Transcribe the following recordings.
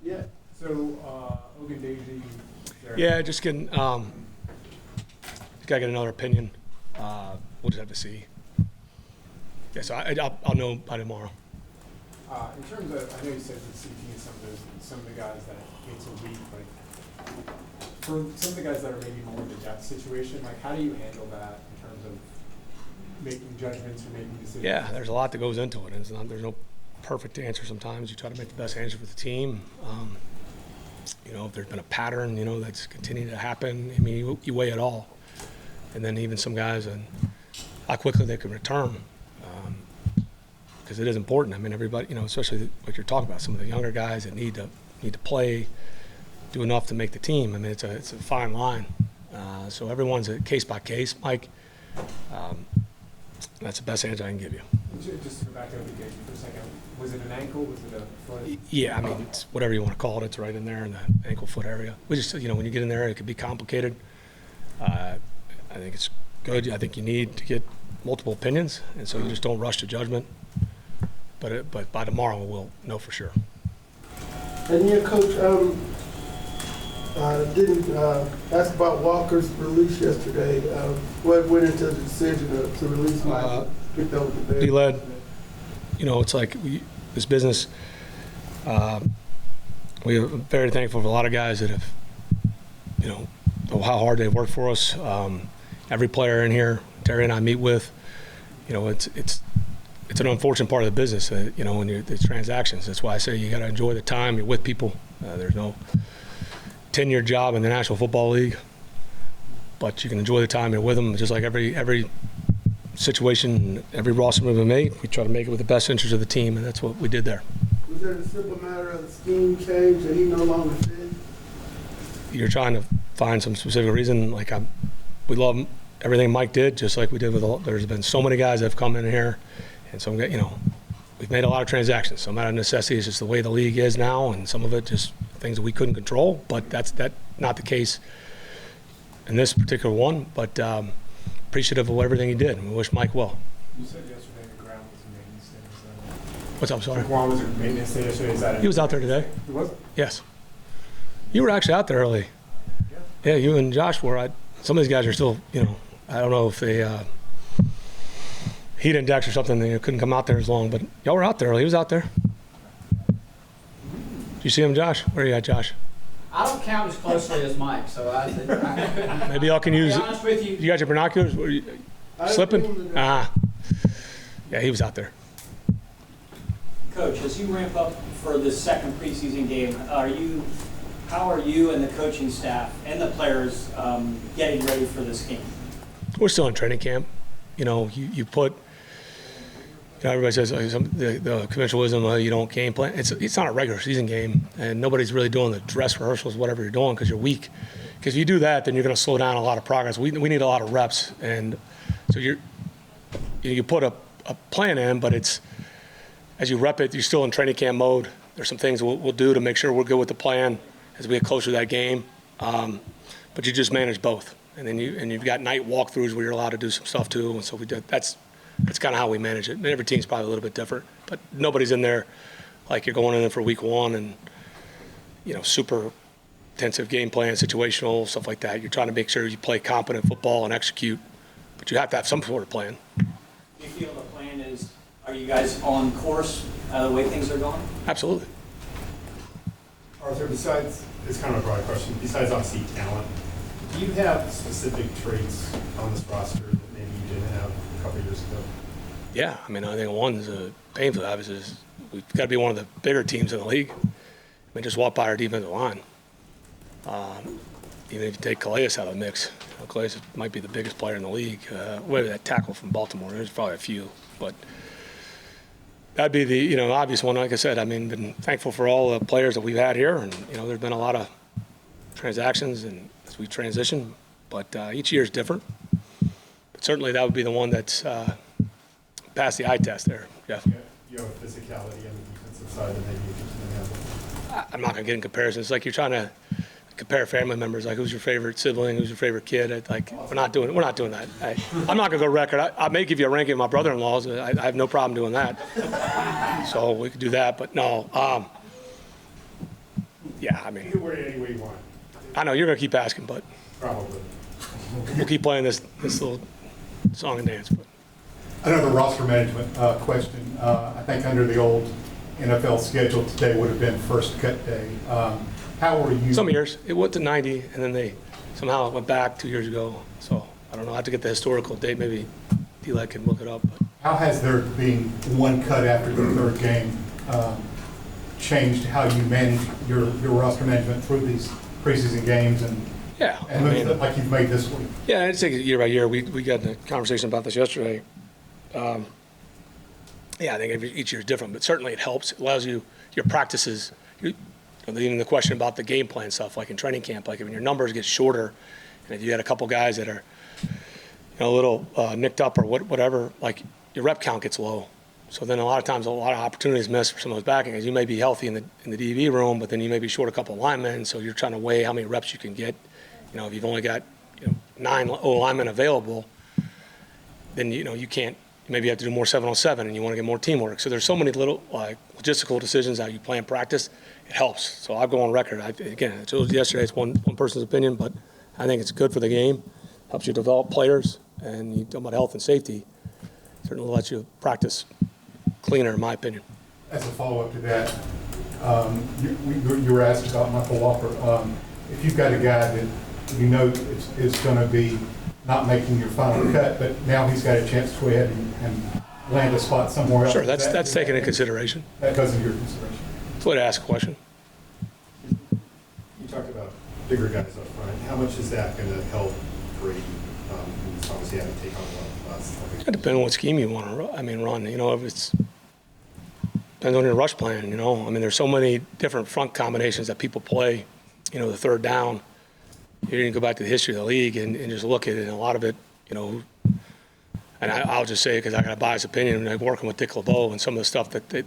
Yeah. So, Ogun Daisy. Yeah, just getting. Gotta get another opinion. We'll just have to see. Yeah, so I'll know by tomorrow. In terms of, I know you said the CT and some of the guys that it's a week, like for some of the guys that are maybe more in the depth situation, like how do you handle that in terms of making judgments or making decisions? Yeah, there's a lot that goes into it. And there's no perfect answer sometimes. You try to make the best answer for the team. If there's been a pattern, that's continuing to happen, I mean, you weigh it all. And then even some guys and how quickly they can return. Because it is important. I mean, everybody, especially what you're talking about, some of the younger guys that need to play, do enough to make the team. I mean, it's a fine line. So everyone's a case by case, Mike. That's the best answer I can give you. Just to go back to Ogun Daisy for a second, was it an ankle? Was it a foot? Yeah, I mean, it's whatever you want to call it. It's right in there in the ankle foot area. We just, when you get in there, it could be complicated. I think it's good. I think you need to get multiple opinions, and so you just don't rush to judgment. But by tomorrow we'll know for sure. And yeah, Coach, didn't ask about Walker's release yesterday. What went into the decision to release Mike? He led. It's like this business. We are very thankful for a lot of guys that have, how hard they've worked for us. Every player in here, Terry and I meet with. It's an unfortunate part of the business, when the transactions. That's why I say you got to enjoy the time. You're with people. There's no 10-year job in the National Football League, but you can enjoy the time you're with them. Just like every situation, every roster move we made, we try to make it with the best interest of the team, and that's what we did there. Was there a simple matter of the scheme change that he no longer fit? You're trying to find some specific reason. We love everything Mike did, just like we did with there's been so many guys that have come in here. And so, we've made a lot of transactions. Some out of necessity is just the way the league is now, and some of it just things that we couldn't control. But that's not the case in this particular one. But appreciative of everything he did, and we wish Mike well. You said yesterday the ground was a maintenance day. What's up, sorry? The ground was a maintenance day yesterday. Is that he was out there today. He was? Yes. You were actually out there early. Yeah, you and Josh were. Some of these guys are still, I don't know if they heat index or something, they couldn't come out there as long, but y'all were out there early. He was out there. Did you see him, Josh? Where are you at, Josh? I don't count as closely as Mike, so maybe y'all can use. To be honest with you, you got your binoculars? Were you slipping? Yeah, he was out there. Coach, as you ramp up for this second preseason game, how are you and the coaching staff and the players getting ready for this game? We're still in training camp. You put. Everybody says the conventional wisdom, you don't game plan. It's not a regular season game, and nobody's really doing the dress rehearsals, whatever you're doing, because you're weak. Because if you do that, then you're going to slow down a lot of progress. We need a lot of reps, and so you put a plan in, but it's as you rep it, you're still in training camp mode. There's some things we'll do to make sure we're good with the plan as we get closer to that game, but you just manage both, and then you've got night walkthroughs where you're allowed to do some stuff too, and so we did. That's kind of how we manage it. And every team's probably a little bit different, but nobody's in there like you're going in there for week one and, super intensive game plan, situational, stuff like that. You're trying to make sure you play competent football and execute, but you have to have some sort of plan. Do you feel the plan is, are you guys on course the way things are going? Absolutely. Arthur, besides, it's kind of a broad question, besides obviously talent, do you have specific traits on this roster that maybe you didn't have a couple of years ago? Yeah, I think one's painful, obviously, is we've got to be one of the bigger teams in the league. Just walk by our defensive line. Even if you take Calais out of the mix, Calais might be the biggest player in the league. Maybe that tackle from Baltimore, there's probably a few, but that'd be the obvious one. Like I said, been thankful for all the players that we've had here, and there's been a lot of transactions and as we transition, but each year is different. But certainly that would be the one that's passed the eye test there, Jeff. You have a physicality on the defensive side that maybe you didn't have. I'm not going to get in comparison. It's like you're trying to compare family members, like who's your favorite sibling, who's your favorite kid. We're not doing that. I'm not going to go record. I may give you a ranking of my brother-in-laws. I have no problem doing that. So we could do that, but no. Yeah, I You mean, can word it any way you want, I know you're going to keep asking, but probably. we'll keep playing this little song and dance. But Another roster management question. I think under the old NFL schedule, today would have been first cut day. How were you? some years it went to 90, and then they somehow went back 2 years ago. So I don't know. I have to get the historical date. Maybe D-Leg can look it up. But How has there being one cut after the third game changed how you manage your roster management through these preseason games and yeah, I moves mean, like you've made this week? yeah, it's like year by year. We got in a conversation about this yesterday. Yeah, I think each year is different, but certainly it helps. It allows you your practices. Even the question about the game plan stuff, like in training camp, like when your numbers get shorter, and if you had a couple guys that are a little nicked up or whatever, like your rep count gets low. So then a lot of times a lot of opportunities missed for some of those backing guys. You may be healthy in the DV room, but then you may be short a couple of linemen, so you're trying to weigh how many reps you can get. If you've only got 9 O linemen available, then you can't. Maybe you have to do more 7-on-7, and you want to get more teamwork. So there's so many little logistical decisions how you plan practice. It helps. So I'll go on record. Again, I told you yesterday it's one person's opinion, but I think it's good for the game. Helps you develop players, and you talk about health and safety. Certainly lets you practice cleaner, in my opinion. As a follow-up to that, you were asked about Michael Walker. If you've got a guy that is going to be not making your final cut, but now he's got a chance to go ahead and land a spot somewhere else. Sure, that's taken into consideration. That goes into your consideration. It's a way to ask a question. You talked about bigger guys up front. How much is that going to help Brady? He's obviously having to take on less. It depends on what scheme you want to run. If it's depends on your rush plan. There's so many different front combinations that people play. The third down. You didn't go back to the history of the league and just look at it, and a lot of it, and I'll just say it because I got a biased opinion. Like working with Dick LeBeau and some of the stuff that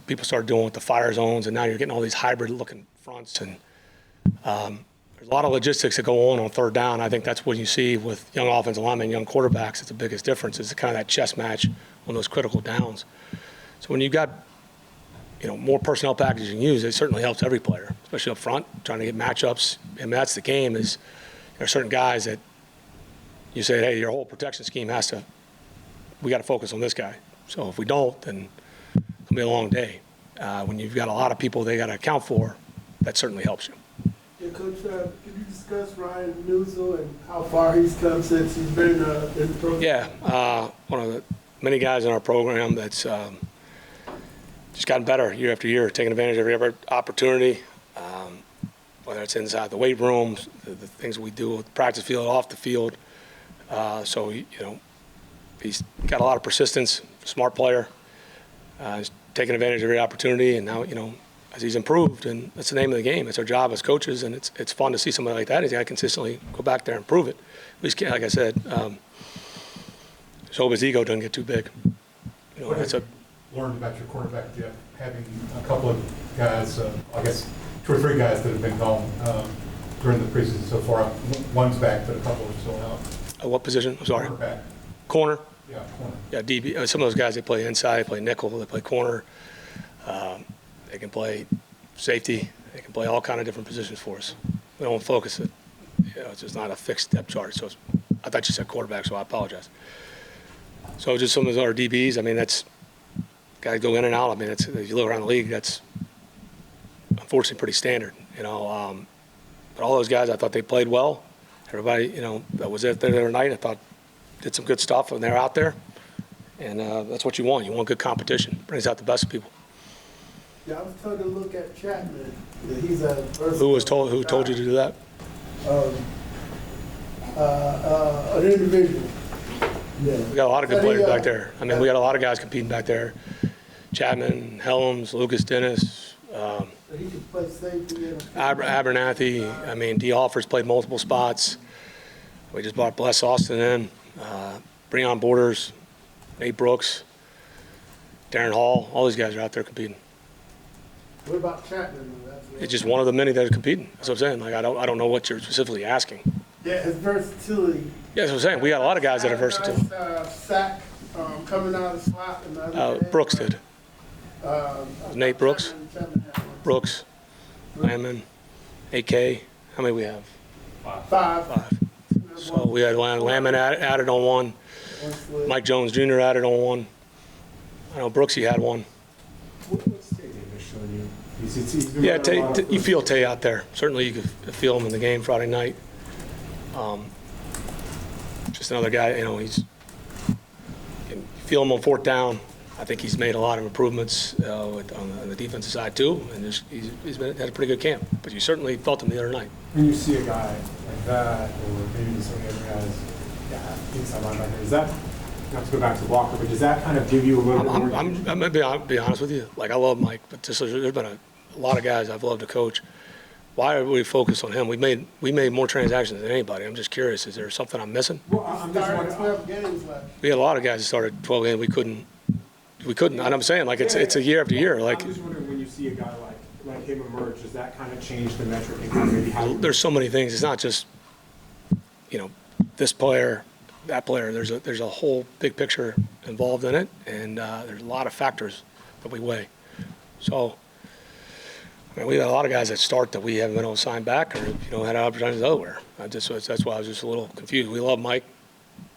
people started doing with the fire zones, and now you're getting all these hybrid-looking fronts, and there's a lot of logistics that go on third down. I think that's what you see with young offensive linemen, young quarterbacks. It's the biggest difference. It's kind of that chess match on those critical downs. So when you've got more personnel packages you can use, it certainly helps every player, especially up front, trying to get matchups. That's the game. There are certain guys that you say, hey, your whole protection scheme we got to focus on this guy. So if we don't, then it'll be a long day. When you've got a lot of people they got to account for, that certainly helps you. Yeah, Coach, can you discuss Ryan Newsel and how far he's come since he's been in the program? Yeah, one of the many guys in our program that's just gotten better year after year, taking advantage of every opportunity, whether it's inside the weight rooms, the things we do with the practice field, off the field. So, he's got a lot of persistence, smart player. He's taking advantage of every opportunity, and now, as he's improved, and that's the name of the game. It's our job as coaches, and it's fun to see somebody like that. He's got to consistently go back there and prove it. At least, like I said, just hope his ego doesn't get too big. That's Learned about your quarterback depth, having a couple of guys, I guess 2 or 3 guys that have been gone during the preseason so far. One's back, but a couple are still out. What position? I'm sorry. Quarterback. Corner. Yeah, corner. Yeah, DB. Some of those guys, they play inside, they play nickel, they play corner. They can play safety. They can play all kind of different positions for us. We don't focus it. It's just not a fixed depth chart. So I thought you said quarterback, so I apologize. So just some of our DBs, that's guys go in and out. If you look around the league, that's unfortunately pretty standard. But all those guys, I thought they played well. Everybody, that was there the other night, I thought did some good stuff when they're out there. And that's what you want. You want good competition. Brings out the best people. Yeah, I was told to look at Chapman. He's a Who told you to do that? An individual. Yeah. We got a lot of good players back there. We got a lot of guys competing back there. Chapman, Helms, Lucas Dennis, He can play safety. Abernathy. D. Offers played multiple spots. We just brought Bless Austin in. Breon Borders, Nate Brooks, Darren Hall. All these guys are out there competing. What about Chapman? It's just one of the many that are competing. That's what I'm saying. I don't know what you're specifically asking. Yeah, his versatility. Yeah, that's what I'm saying. We got a lot of guys that are versatile. Sack coming out of the slot. And Brooks did. Nate Brooks. Chapman had one. Brooks, Landman. AK. How many we have? 5. 5. So we had Lamon added on one. Mike Jones Jr. added on one. I know Brooksy had one. What's Tay Davis showing you? He's been Yeah, running a lot of you feel Tay out there. Certainly you could feel him in the game Friday night. Just another guy, you know, you feel him on 4th down. I think he's made a lot of improvements on the defensive side too, and he's had a pretty good camp. But you certainly felt him the other night. When you see a guy like that, or maybe some of the other guys, inside linebacker, is that, not to go back to Walker, but does that kind of give you a little bit more? I'm going to be honest with you. Like, I love Mike, but there's been a lot of guys I've loved to coach. Why are we focused on him? We made more transactions than anybody. I'm just curious. Is there something I'm missing? Well, I'm just Started wondering. 12 games left. We had a lot of guys that started 12 games. We couldn't. And I'm saying, like, it's a year after year. Like, I'm just wondering, when you see a guy like him emerge, does that kind of change the metric and kind of maybe how? there's so many things. It's not just, you know, this player, that player. There's a whole big picture involved in it, and there's a lot of factors that we weigh. So, I mean, we had a lot of guys that start that we haven't been able to sign back, or had opportunities elsewhere. That's why I was just a little confused. We love Mike,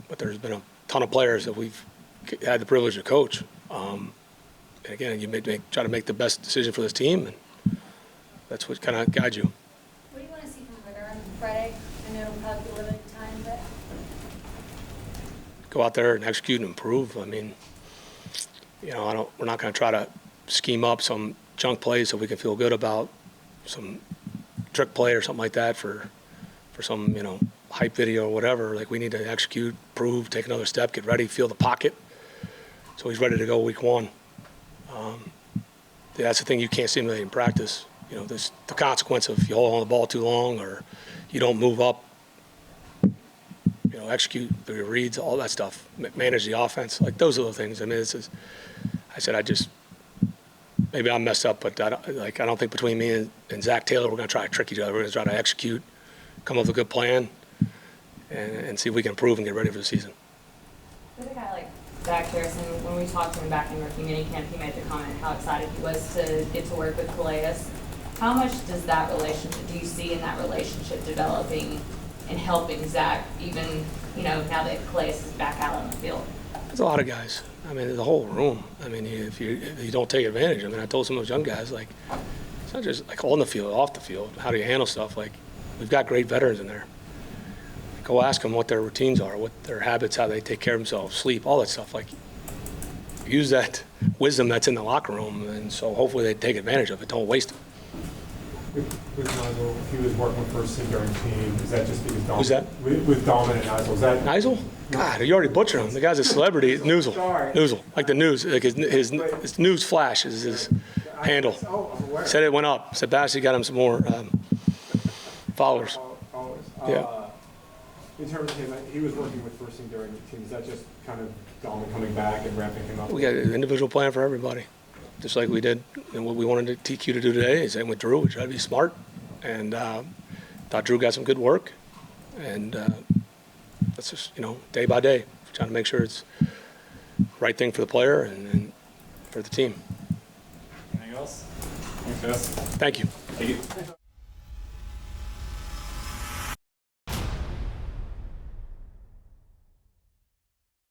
but there's been a ton of players that we've had the privilege to coach. And again, you try to make the best decision for this team, and that's what kind of guides you. What do you want to see from Ritter on Friday? I know it'll probably be limited time, but Go out there and execute and improve. I mean, we're not going to try to scheme up some junk plays so we can feel good about some trick play or something like that for some, hype video or whatever. Like, we need to execute, prove, take another step, get ready, feel the pocket. So he's ready to go week 1. That's the thing you can't simulate in practice. The consequence of you hold on the ball too long, or you don't move up, execute through your reads, all that stuff, manage the offense. Like, those are the things. I mean, maybe I'm messed up, but I don't think between me and Zach Taylor we're going to try to trick each other. We're going to try to execute, come up with a good plan, and see if we can improve and get ready for the season. With a guy like Zach Harrison, when we talked to him back in rookie minicamp, he made the comment how excited he was to get to work with Calais. How much do you see in that relationship developing and helping Zach, even, now that Calais is back out on the field? There's a lot of guys. I mean, the whole room. I mean, if you don't take advantage, I told some of those young guys, like, it's not just like on the field, off the field. How do you handle stuff? Like, we've got great veterans in there. Go ask them what their routines are, what their habits, how they take care of themselves, sleep, all that stuff. Like, use that wisdom that's in the locker room, and so hopefully they take advantage of it. Don't waste it. With Nigel, if he was working with first team during team, is that just because Dalman? Who's that? With Dalman and Nigel, is that? Nigel? God, you already butchered him. The guy's a celebrity. Noozle. Sorry. Noozle. Like the news. Like his news flash is his handle. I'm aware. Said it went up. Said Bassey got him some more followers. Always. Yeah. In terms of him, he was working with first team during the team. Is that just kind of Dalman coming back and ramping him up? We got an individual plan for everybody, just like we did, and what we wanted TQ to do today is same with Drew. We tried to be smart, and thought Drew got some good work, and that's just day by day, trying to make sure it's the right thing for the player and for the team. Anything else? Thanks, Jess. Thank you. Thank you.